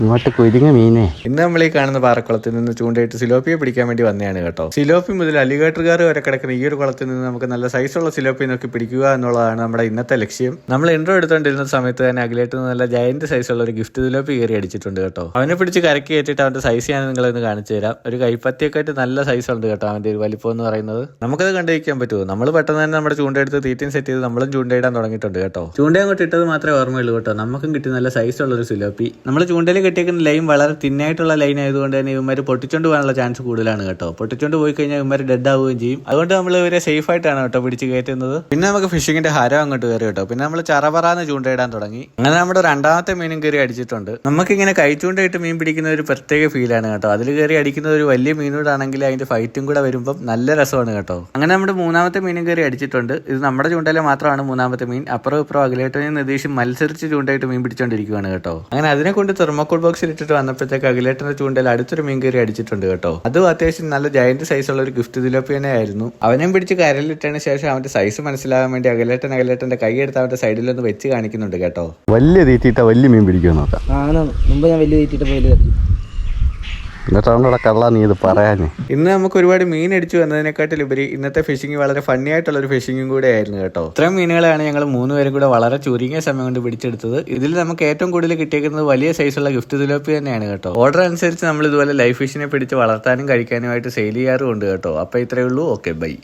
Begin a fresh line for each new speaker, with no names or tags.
ഇങ്ങോട്ട് കുരുങ്ങ മീനെ.
ഇന്ന് നമ്മൾ ഈ കാണുന്ന പാറക്കുളത്തിൽ നിന്ന് ചൂണ്ടയിട്ട് സിലോപ്പിയെ പിടിക്കാൻ വേണ്ടി വന്നതാണ് കേട്ടോ. സിലോപ്പി മുതൽ അലിഗേറ്ററുകാർ വരെ കിടക്കുന്ന ഈ ഒരു കുളത്തിൽ നിന്ന് നമുക്ക് നല്ല സൈസുള്ള സിലോപ്പി നോക്കി പിടിക്കുക എന്നുള്ളതാണ് നമ്മുടെ ഇന്നത്തെ ലക്ഷ്യം. നമ്മൾ ഇൻട്രോ എടുത്തുകൊണ്ടിരുന്ന സമയത്ത് തന്നെ അഖിലേട്ട് നല്ല ജയന്റ് സൈസുള്ള ഒരു ഗിഫ്റ്റ് സിലോപ്പി കയറി അടിച്ചിട്ടുണ്ട് കേട്ടോ. അവനെ പിടിച്ച് കരക്കി കയറ്റിട്ട് അവന്റെ സൈസ് ഞാൻ നിങ്ങളൊന്ന് കാണിച്ചു തരാം. ഒരു കൈപ്പത്തിയൊക്കെ ആയിട്ട് നല്ല സൈസ് ഉണ്ട് കേട്ടോ അവന്റെ ഒരു വലിപ്പം എന്ന് പറയുന്നത്. നമുക്കത് കണ്ടിരിക്കാൻ പറ്റുമോ? നമ്മൾ പെട്ടെന്ന് തന്നെ നമ്മുടെ ചൂണ്ടയെടുത്ത് തീറ്റയും സെറ്റ് ചെയ്ത് നമ്മളും ചൂണ്ടയിടാൻ തുടങ്ങിയിട്ടുണ്ട് കേട്ടോ. ചൂണ്ട അങ്ങോട്ട് ഇട്ടത് മാത്രമേ ഓർമ്മയുള്ളൂ കേട്ടോ. നമുക്കും കിട്ടി നല്ല സൈസുള്ള ഒരു സിലോപ്പി. നമ്മൾ ചൂണ്ടയിൽ കെട്ടിയേക്കുന്ന ലൈൻ വളരെ തിന്നായിട്ടുള്ള ലൈൻ ആയതുകൊണ്ട് തന്നെ ഇവന്മാർ പൊട്ടിച്ചോണ്ട് പോകാനുള്ള ചാൻസ് കൂടുതലാണ് കേട്ടോ. പൊട്ടിച്ചോണ്ട് പോയി കഴിഞ്ഞാൽ ഇവന്മാർ ഡെഡ് ആവുകയും ചെയ്യും. അതുകൊണ്ട് നമ്മൾ ഇവരെ സേഫ് ആയിട്ടാണ് കേട്ടോ പിടിച്ച് കയറ്റുന്നത്. പിന്നെ നമുക്ക് ഫിഷിങ്ങിന്റെ ഹരം അങ്ങോട്ട് കയറി കേട്ടോ. പിന്നെ നമ്മൾ ചറപറാന്ന് ചൂണ്ടയിടാൻ തുടങ്ങി. അങ്ങനെ നമ്മുടെ രണ്ടാമത്തെ മീനും കയറി അടിച്ചിട്ടുണ്ട്. നമുക്കിങ്ങനെ കൈച്ചൂണ്ടയിട്ട് മീൻ പിടിക്കുന്ന ഒരു പ്രത്യേക ഫീലാണ് കേട്ടോ. അതിൽ കയറി അടിക്കുന്നത് ഒരു വലിയ മീനോടാണെങ്കിൽ അതിന്റെ ഫൈറ്റും കൂടെ വരുമ്പോൾ നല്ല രസമാണ് കേട്ടോ. അങ്ങനെ നമ്മുടെ മൂന്നാമത്തെ മീനും കയറി അടിച്ചിട്ടുണ്ട്. ഇത് നമ്മുടെ ചൂണ്ടയിലെ മാത്രമാണ് മൂന്നാമത്തെ മീൻ. അപ്പുറം ഇപ്പുറം അഖിലേട്ടനെയും നിതീഷും മത്സരിച്ച് ചൂണ്ടയിട്ട് മീൻ പിടിച്ചോണ്ടിരിക്കുകയാണ് കേട്ടോ. അങ്ങനെ അതിനെ കൊണ്ട് തെർമോക്കോൾ ബോക്സിൽ ഇട്ടിട്ട് വന്നപ്പോഴത്തേക്ക് അഖിലേട്ടന്റെ ചൂണ്ടയിൽ അടുത്തൊരു മീൻ കയറി അടിച്ചിട്ടുണ്ട് കേട്ടോ. അതും അത്യാവശ്യം നല്ല ജയന്റ് സൈസുള്ള ഒരു ഗിഫ്റ്റ് സിലോപ്പി തന്നെ ആയിരുന്നു. അവനെയും പിടിച്ച് കരലിട്ടതിന് ശേഷം അവന്റെ സൈസ് മനസ്സിലാകാൻ വേണ്ടി അഖിലേട്ടന്റെ കൈ എടുത്ത് അവന്റെ സൈഡിലൊന്ന് വെച്ച് കാണിക്കുന്നുണ്ട് കേട്ടോ.
വലിയ തീറ്റിട്ട വലിയ മീൻ പിടിക്കാൻ നോക്കാം.
മുമ്പ് ഞാൻ വലിയ തീറ്റിട്ട് പോയി
എന്നിട്ടാണോടെ കള്ള നീ ഇത് പറയാന്.
ഇന്ന് നമുക്ക് ഒരുപാട് മീൻ അടിച്ചു എന്നതിനെക്കാട്ടിലുപരി ഇന്നത്തെ ഫിഷിംഗ് വളരെ ഫണ്ണി ആയിട്ടുള്ള ഒരു ഫിഷിംഗും കൂടെ ആയിരുന്നു കേട്ടോ. ഇത്രയും മീനുകളെയാണ് ഞങ്ങൾ 3 പേരും കൂടെ വളരെ ചുരുങ്ങിയ സമയം കൊണ്ട് പിടിച്ചെടുത്തത്. ഇതിൽ നമുക്ക് ഏറ്റവും കൂടുതൽ കിട്ടിയേക്കുന്നത് വലിയ സൈസുള്ള ഗിഫ്റ്റ് സിലോപ്പി തന്നെയാണ് കേട്ടോ. ഓർഡർ അനുസരിച്ച് നമ്മൾ ഇതുപോലെ ലൈഫ് ഫിഷിനെ പിടിച്ച് വളർത്താനും കഴിക്കാനുമായിട്ട് സെയിൽ ചെയ്യാറുമുണ്ട് കേട്ടോ. അപ്പൊ ഇത്രയേ ഉള്ളൂ. Okay, by.